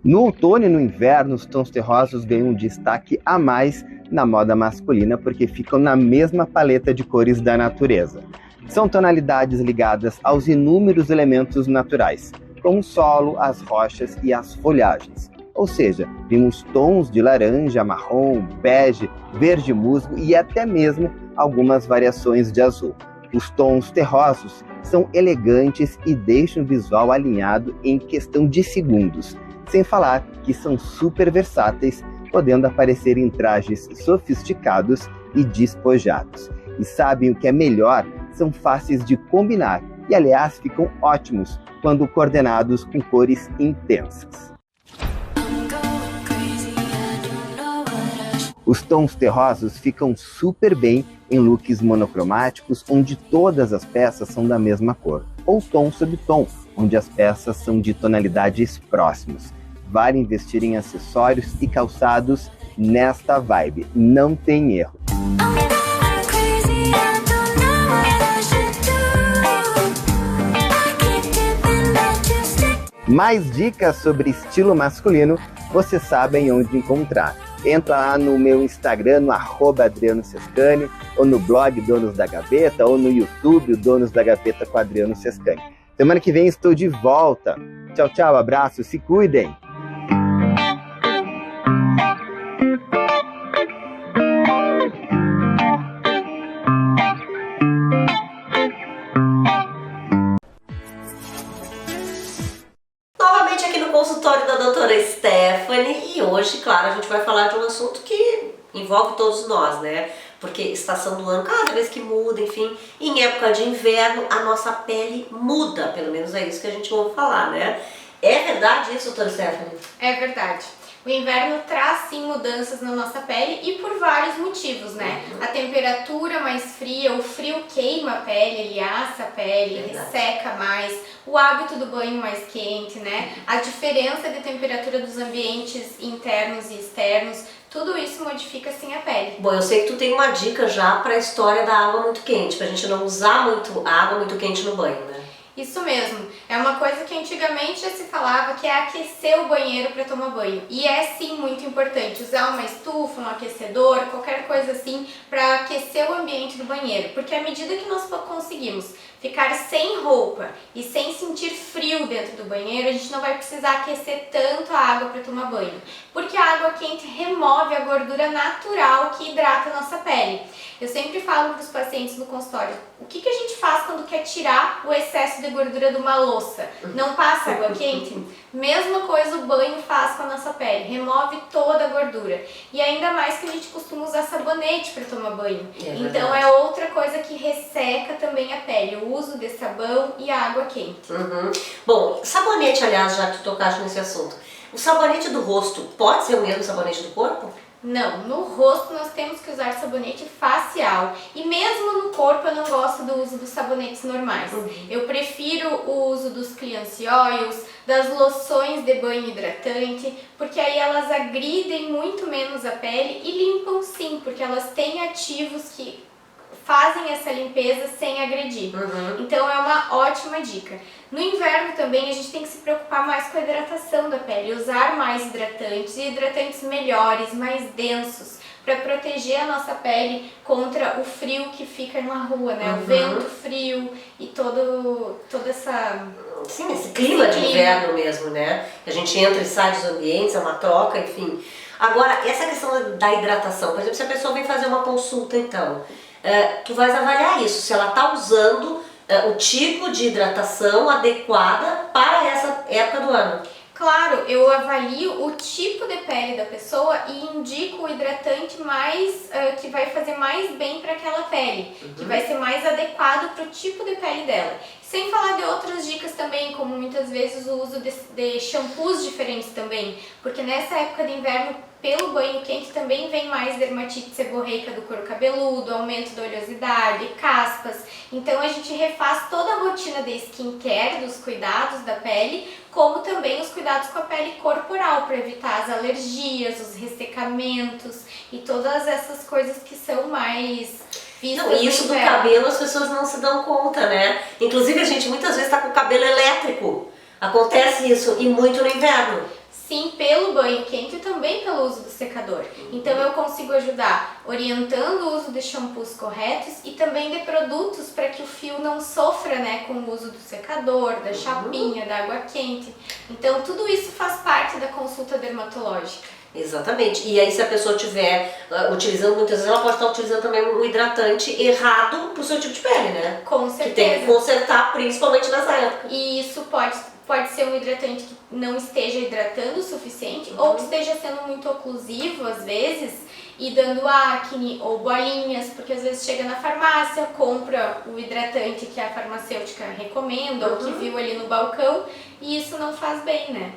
No outono e no inverno, os tons terrosos ganham um destaque a mais na moda masculina porque ficam na mesma paleta de cores da natureza. São tonalidades ligadas aos inúmeros elementos naturais, como o solo, as rochas e as folhagens. Ou seja, vimos tons de laranja, marrom, bege, verde musgo e até mesmo algumas variações de azul. Os tons terrosos são elegantes e deixam o visual alinhado em questão de segundos, sem falar que são super versáteis, podendo aparecer em trajes sofisticados e despojados. E sabem o que é melhor? São fáceis de combinar e, aliás, ficam ótimos quando coordenados com cores intensas. Os tons terrosos ficam super bem em looks monocromáticos, onde todas as peças são da mesma cor, ou tom sobre tom, onde as peças são de tonalidades próximas. Vale investir em acessórios e calçados nesta vibe, não tem erro. Mais dicas sobre estilo masculino, vocês sabem onde encontrar. Entra lá no meu Instagram, no @AdrianoSescani, ou no blog Donos da Gaveta, ou no YouTube, Donos da Gaveta com Adriano Sescani. Semana que vem estou de volta. Tchau, tchau, abraço, se cuidem! Consultório da doutora Stephanie, e hoje, claro, a gente vai falar de um assunto que envolve todos nós, né? Porque estação do ano, cada vez que muda, enfim, em época de inverno a nossa pele muda, pelo menos é isso que a gente ouve falar, né? É verdade isso, doutora Stephanie? É verdade. O inverno traz sim mudanças na nossa pele e por vários motivos, né? A temperatura mais fria, o frio queima a pele, ele assa a pele, resseca mais, o hábito do banho mais quente, né? A diferença de temperatura dos ambientes internos e externos, tudo isso modifica sim a pele. Bom, eu sei que tu tem uma dica já para a história da água muito quente, pra gente não usar muito água muito quente no banho, né? Isso mesmo, é uma coisa que antigamente já se falava, que é aquecer o banheiro para tomar banho. E é sim muito importante usar uma estufa, um aquecedor, qualquer coisa assim para aquecer o ambiente do banheiro. Porque à medida que nós conseguimos ficar sem roupa e sem sentir frio dentro do banheiro, a gente não vai precisar aquecer tanto a água para tomar banho. Porque a água quente remove a gordura natural que hidrata a nossa pele. Eu sempre falo para os pacientes no consultório, o que a gente faz quando quer tirar o excesso de gordura de uma louça? Não passa água quente? Mesma coisa o banho faz com a nossa pele, remove toda a gordura. E ainda mais que a gente costuma usar sabonete para tomar banho. Então é outra coisa que resseca também a pele, o uso de sabão e a água quente. Bom, sabonete, aliás, já que tu tocaste nesse assunto, o sabonete do rosto pode ser o mesmo sabonete do corpo? Não, no rosto nós temos que usar sabonete facial e mesmo no corpo eu não gosto do uso dos sabonetes normais. Eu prefiro o uso dos cleanse oils, das loções de banho hidratante, porque aí elas agridem muito menos a pele e limpam sim, porque elas têm ativos que fazem essa limpeza sem agredir. Então é uma ótima dica. No inverno também a gente tem que se preocupar mais com a hidratação da pele, usar mais hidratantes e hidratantes melhores, mais densos, para proteger a nossa pele contra o frio que fica na rua, né? O vento frio e toda essa... Sim, esse clima de inverno mesmo, né? A gente entra e sai dos ambientes, é uma troca, enfim. Agora, essa questão da hidratação, por exemplo, se a pessoa vem fazer uma consulta então, tu vais avaliar isso, se ela está usando o tipo de hidratação adequada para essa época do ano. Claro, eu avalio o tipo de pele da pessoa e indico o hidratante mais que vai fazer mais bem para aquela pele, que vai ser mais adequado para o tipo de pele dela. Sem falar de outras dicas também, como muitas vezes o uso de shampoos diferentes também, porque nessa época de inverno, pelo banho quente também vem mais dermatite seborreica do couro cabeludo, aumento da oleosidade, caspas. Então a gente refaz toda a rotina de skincare, dos cuidados da pele, como também os cuidados com a pele corporal, para evitar as alergias, os ressecamentos e todas essas coisas que são mais vistas. Não, e isso do cabelo as pessoas não se dão conta, né? Inclusive a gente muitas vezes está com o cabelo elétrico. Acontece isso e muito no inverno. sim pelo banho quente e também pelo uso do secador. Então eu consigo ajudar orientando o uso de shampoos corretos e também de produtos para que o fio não sofra, né, com o uso do secador, da chapinha, da água quente. Então tudo isso faz parte da consulta dermatológica. Exatamente. E aí se a pessoa estiver utilizando, muitas vezes ela pode estar utilizando também um hidratante errado pro seu tipo de pele, né? Com certeza. Que tem que consertar, principalmente nessa época. E isso pode ser um hidratante que não esteja hidratando o suficiente ou que esteja sendo muito oclusivo às vezes e dando acne ou bolinhas, porque às vezes chega na farmácia, compra o hidratante que a farmacêutica recomenda ou que viu ali no balcão e isso não faz bem, né?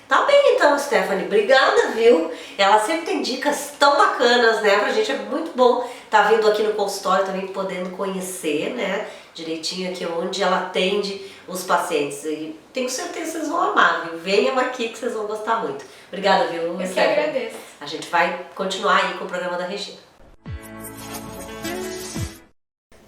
Tá bem então, Stephanie, obrigada, viu? Ela sempre tem dicas tão bacanas, né? Pra gente é muito bom tá vindo aqui no consultório também, podendo conhecer, né? Direitinho aqui onde ela atende os pacientes. E tenho certeza que vocês vão amar, viu? Venham aqui que vocês vão gostar muito. Obrigada, viu? Eu que agradeço. A gente vai continuar aí com o programa da Regina.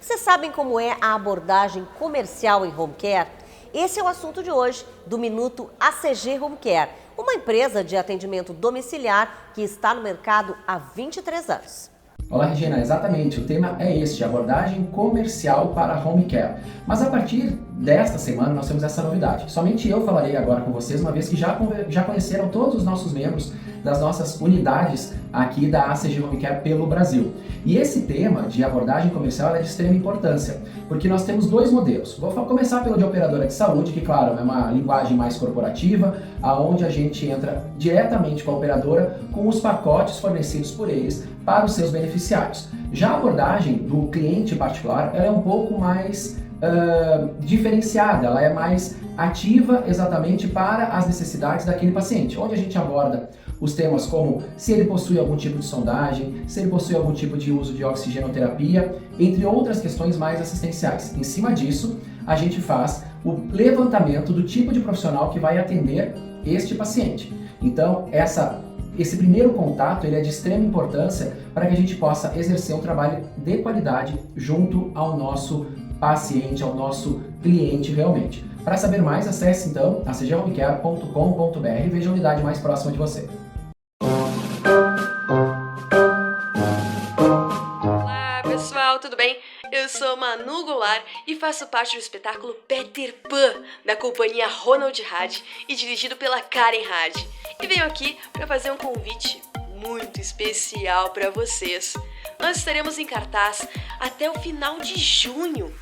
Vocês sabem como é a abordagem comercial em home care? Esse é o assunto de hoje do Minuto ACG Home Care, uma empresa de atendimento domiciliar que está no mercado há 23 anos. Olá, Regina, exatamente, o tema é este, abordagem comercial para home care. Mas a partir desta semana nós temos essa novidade. Somente eu falarei agora com vocês, uma vez que já conheceram todos os nossos membros das nossas unidades aqui da ACG Home Care pelo Brasil. E esse tema de abordagem comercial é de extrema importância, porque nós temos dois modelos. Vou começar pelo de operadora de saúde, que claro, é uma linguagem mais corporativa, aonde a gente entra diretamente com a operadora com os pacotes fornecidos por eles para os seus beneficiários. Já a abordagem do cliente particular ela é um pouco mais diferenciada, ela é mais ativa exatamente para as necessidades daquele paciente, onde a gente aborda os temas como se ele possui algum tipo de sondagem, se ele possui algum tipo de uso de oxigenoterapia, entre outras questões mais assistenciais. Em cima disso, a gente faz o levantamento do tipo de profissional que vai atender este paciente. Então, esse primeiro contato ele é de extrema importância para que a gente possa exercer um trabalho de qualidade junto ao nosso paciente, ao nosso cliente realmente. Para saber mais, acesse então acghomecare.com.br e veja a unidade mais próxima de você. Olá pessoal, tudo bem? Eu sou Manu Goulart e faço parte do espetáculo Peter Pan, da companhia Ronald Hard e dirigido pela Karen Hard. E venho aqui para fazer um convite muito especial para vocês. Nós estaremos em cartaz até o final de junho,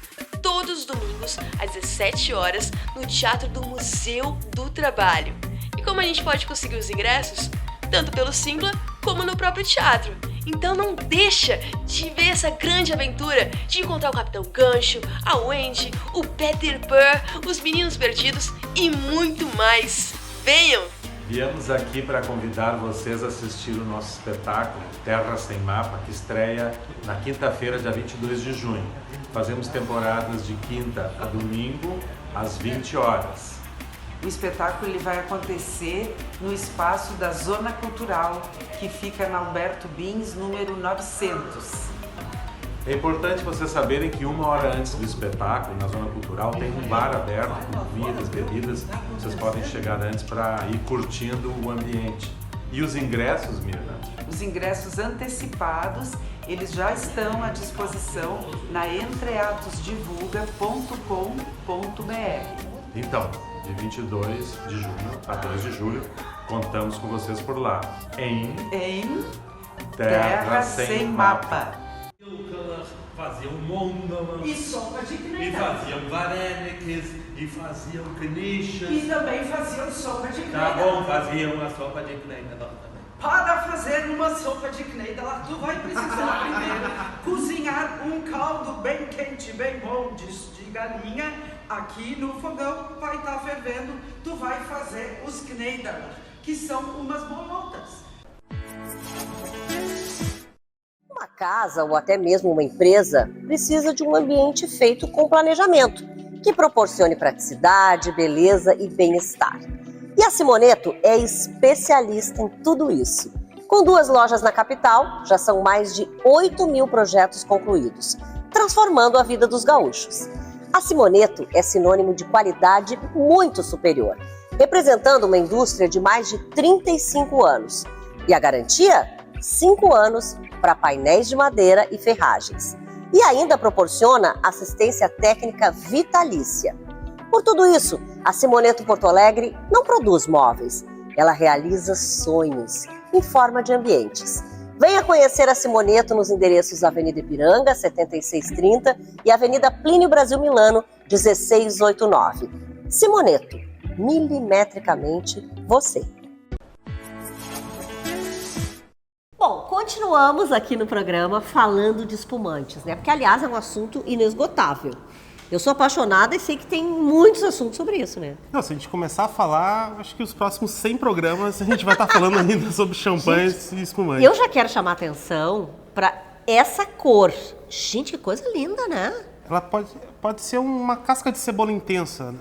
todos os domingos às 17 horas no Teatro do Museu do Trabalho. E como a gente pode conseguir os ingressos? Tanto pelo Simpla como no próprio teatro. Então não deixa de ver essa grande aventura de encontrar o Capitão Gancho, a Wendy, o Peter Pan, os Meninos Perdidos e muito mais. Venham! Viemos aqui para convidar vocês a assistir o nosso espetáculo Terra Sem Mapa, que estreia na quinta-feira, dia 22 de junho. Fazemos temporadas de quinta a domingo, às 20 horas. O espetáculo ele vai acontecer no espaço da Zona Cultural, que fica na Alberto Bins, número 900. É importante vocês saberem que 1 hora antes do espetáculo, na Zona Cultural, tem um bar aberto com comidas, bebidas. Vocês podem chegar antes para ir curtindo o ambiente. E os ingressos, Mirna? Os ingressos antecipados, eles já estão à disposição na entreatosdivulga.com.br. Então, de 22 de junho a 3 de julho, contamos com vocês por lá, em Terra Sem Mapa. Faziam mondama, e sopa de cneida, e faziam vareneques, e faziam knichas. E também faziam sopa de cneida. Tá bom, faziam uma sopa de cneida também. Para fazer uma sopa de cneida, lá tu vai precisar primeiro cozinhar um caldo bem quente, bem bom de galinha. Aqui no fogão vai estar fervendo, tu vai fazer os kneidar, que são umas bolotas. Uma casa ou até mesmo uma empresa precisa de um ambiente feito com planejamento, que proporcione praticidade, beleza e bem-estar. E a Simoneto é especialista em tudo isso. Com 2 lojas na capital, já são mais de 8.000 projetos concluídos, transformando a vida dos gaúchos. A Simoneto é sinônimo de qualidade muito superior. representando uma indústria de mais de 35 anos. E a garantia? 5 anos para painéis de madeira e ferragens. E ainda proporciona assistência técnica vitalícia. Por tudo isso, a Simoneto Porto Alegre não produz móveis, ela realiza sonhos em forma de ambientes. Venha conhecer a Simoneto nos endereços Avenida Ipiranga, 7630 e Avenida Plínio Brasil Milano, 1689. Simoneto, milimetricamente você. Bom, continuamos aqui no programa falando de espumantes, né? Porque, aliás, é um assunto inesgotável. Eu sou apaixonada e sei que tem muitos assuntos sobre isso, né? Não, se a gente começar a falar, acho que os próximos 100 programas a gente vai estar falando ainda sobre champanhes e espumantes. Eu já quero chamar a atenção para essa cor. Gente, que coisa linda, né? Ela pode ser uma casca de cebola intensa,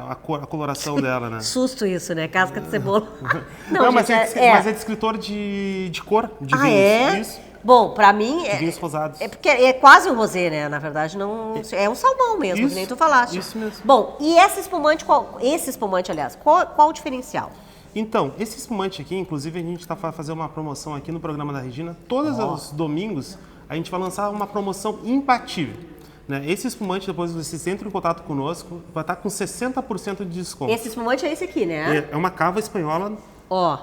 a coloração dela, né? Susto isso, né? Casca de cebola. Não, mas é de escritor de cor, de vinhos. É? Isso. Bom, pra mim vinhos rosados. É porque é quase um rosé, né? Na verdade, não é um salmão mesmo, isso, que nem tu falaste. Isso mesmo. Bom, e esse espumante, aliás, qual o diferencial? Então, esse espumante aqui, inclusive a gente está fazendo uma promoção aqui no programa da Regina. Todos os domingos a gente vai lançar uma promoção imbatível. Né? Esse espumante, depois vocês entram em contato conosco, vai estar com 60% de desconto. Esse espumante é esse aqui, né? É uma cava espanhola.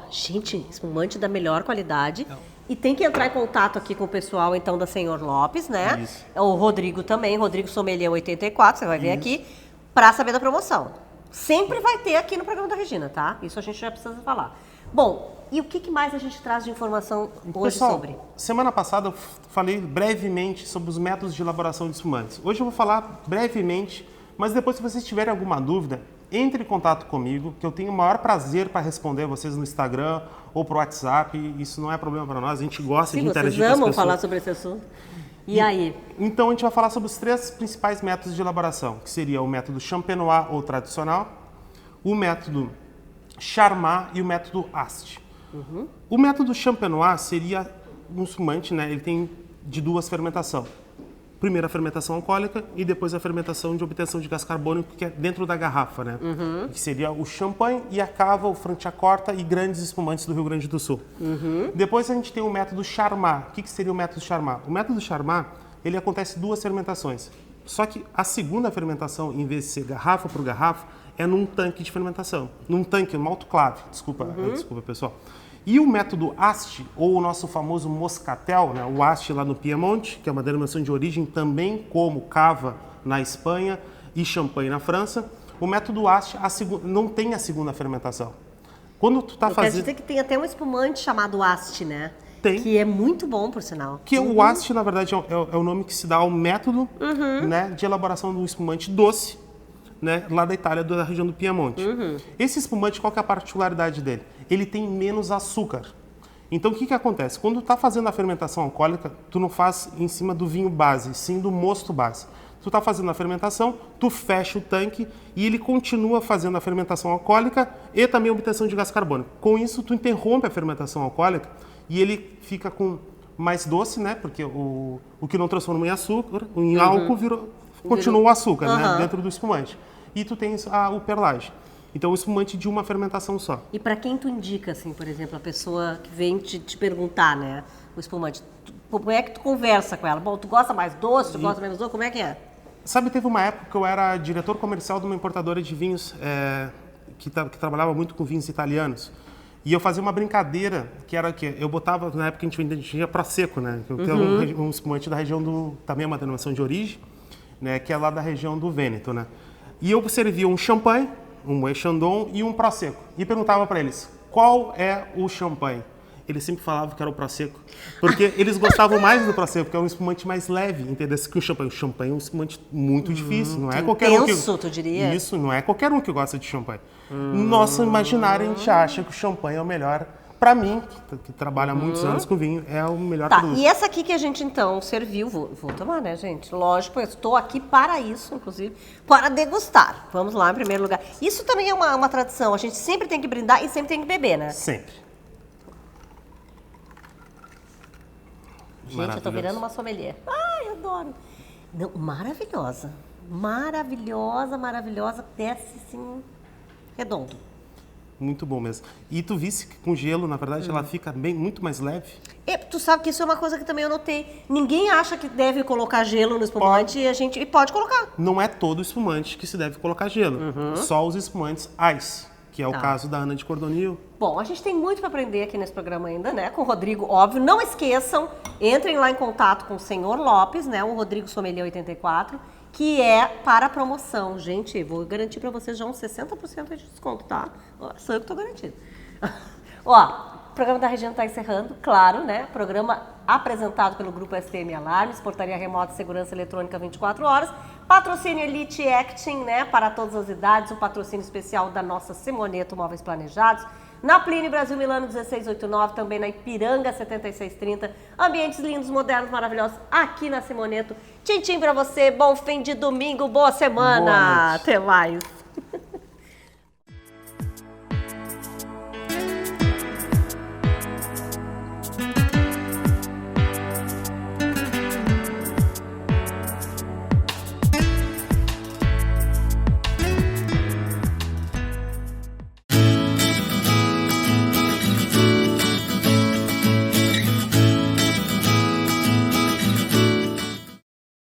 Gente, espumante da melhor qualidade. E tem que entrar em contato aqui com o pessoal, então, da Senhor Lopes, né? Isso. O Rodrigo também, Rodrigo Sommelier 84, você vai ver aqui, para saber da promoção. Sempre vai ter aqui no programa da Regina, tá? Isso a gente já precisa falar. Bom, e o que mais a gente traz de informação hoje sobre? Semana passada eu falei brevemente sobre os métodos de elaboração de espumantes. Hoje eu vou falar brevemente, mas depois, se vocês tiverem alguma dúvida, entre em contato comigo, que eu tenho o maior prazer para responder vocês no Instagram ou pro WhatsApp. Isso não é problema para nós, a gente gosta de interagir com as pessoas. Vocês amam falar sobre esse assunto. E aí? Então, a gente vai falar sobre os 3 principais métodos de elaboração, que seria o método champenois ou tradicional, o método Charmat e o método Ast. O método champenois seria um espumante, né? Ele tem de 2 fermentações. Primeiro a fermentação alcoólica e depois a fermentação de obtenção de gás carbônico, que é dentro da garrafa, né? Que seria o champanhe e a cava, o Franciacorta e grandes espumantes do Rio Grande do Sul. Depois a gente tem o método Charmat. O que seria o método Charmat? O método Charmat, ele acontece 2 fermentações. Só que a segunda fermentação, em vez de ser garrafa por garrafa, é num tanque de fermentação. Numa autoclave. Desculpa, pessoal. E o método Ast, ou o nosso famoso moscatel, né? O Ast lá no Piemonte, que é uma denominação de origem também como cava na Espanha e champanhe na França. O método Ast não tem a segunda fermentação. Quando tu tá fazendo... Quer dizer que tem até um espumante chamado Ast, né? Tem. Que é muito bom, por sinal. Que o Ast, na verdade, é o nome que se dá ao método né, de elaboração do espumante doce, né, lá da Itália, da região do Piemonte. Esse espumante, qual que é a particularidade dele? Ele tem menos açúcar. Então, o que acontece? Quando tu está fazendo a fermentação alcoólica, tu não faz em cima do vinho base, sim do mosto base. Tu está fazendo a fermentação, tu fecha o tanque e ele continua fazendo a fermentação alcoólica e também a obtenção de gás carbônico. Com isso, tu interrompe a fermentação alcoólica e ele fica com mais doce, né? Porque o que não transforma em açúcar, em álcool, continua o açúcar, né? Dentro do espumante. E tu tens o perlage. Então, o espumante de uma fermentação só. E para quem tu indica, assim, por exemplo, a pessoa que vem te perguntar, né, o espumante, como é que tu conversa com ela? Bom, tu gosta mais doce, tu gosta menos doce, como é que é? Sabe, teve uma época que eu era diretor comercial de uma importadora de vinhos que trabalhava muito com vinhos italianos. E eu fazia uma brincadeira, que era que eu botava, na época a gente vendia Prosecco, né? Que é um espumante da região também é uma denominação de origem, né? Que é lá da região do Vêneto, né? E eu servia um champanhe, um Moët Chandon e um Prosecco. E perguntava para eles, qual é o champanhe? Eles sempre falavam que era o Prosecco, porque eles gostavam mais do Prosecco, porque é um espumante mais leve, entendeu? Que o champanhe. O champanhe é um espumante muito difícil, não é qualquer um que... tu diria? Isso, não é qualquer um que gosta de champanhe. No nosso imaginário, a gente acha que o champanhe é o melhor. Para mim, que trabalha há muitos anos com vinho, é o melhor produto. E essa aqui que a gente, então, serviu, vou tomar, né, gente? Lógico, eu estou aqui para isso, inclusive, para degustar. Vamos lá, em primeiro lugar. Isso também é uma tradição, a gente sempre tem que brindar e sempre tem que beber, né? Sempre. Gente, eu tô virando uma sommelier. Ai, adoro. Não, maravilhosa. Maravilhosa, maravilhosa. Desce, assim, redondo. Muito bom mesmo. E tu visse que com gelo, na verdade, ela fica muito mais leve? Tu sabe que isso é uma coisa que também eu notei. Ninguém acha que deve colocar gelo no espumante e a gente pode colocar. Não é todo espumante que se deve colocar gelo. Só os espumantes ice, que é o caso da Ana de Cordonil. Bom, a gente tem muito para aprender aqui nesse programa ainda, né? Com o Rodrigo, óbvio. Não esqueçam, entrem lá em contato com o senhor Lopes, né? O Rodrigo Sommelier 84, que é para promoção. Gente, vou garantir para vocês já uns 60% de desconto, tá? Sou eu que tô garantindo. Ó, o programa da Regina está encerrando, claro, né? Programa apresentado pelo Grupo STM Alarmes, Portaria Remota e Segurança Eletrônica 24 horas. Patrocínio Elite Acting, né? Para todas as idades, o patrocínio especial da nossa Simoneto Móveis Planejados. Na Plínio Brasil Milano 1689, também na Ipiranga 7630. Ambientes lindos, modernos, maravilhosos aqui na Simoneto. Tchim, tchim pra você, bom fim de domingo, boa semana. Boa noite. Até mais.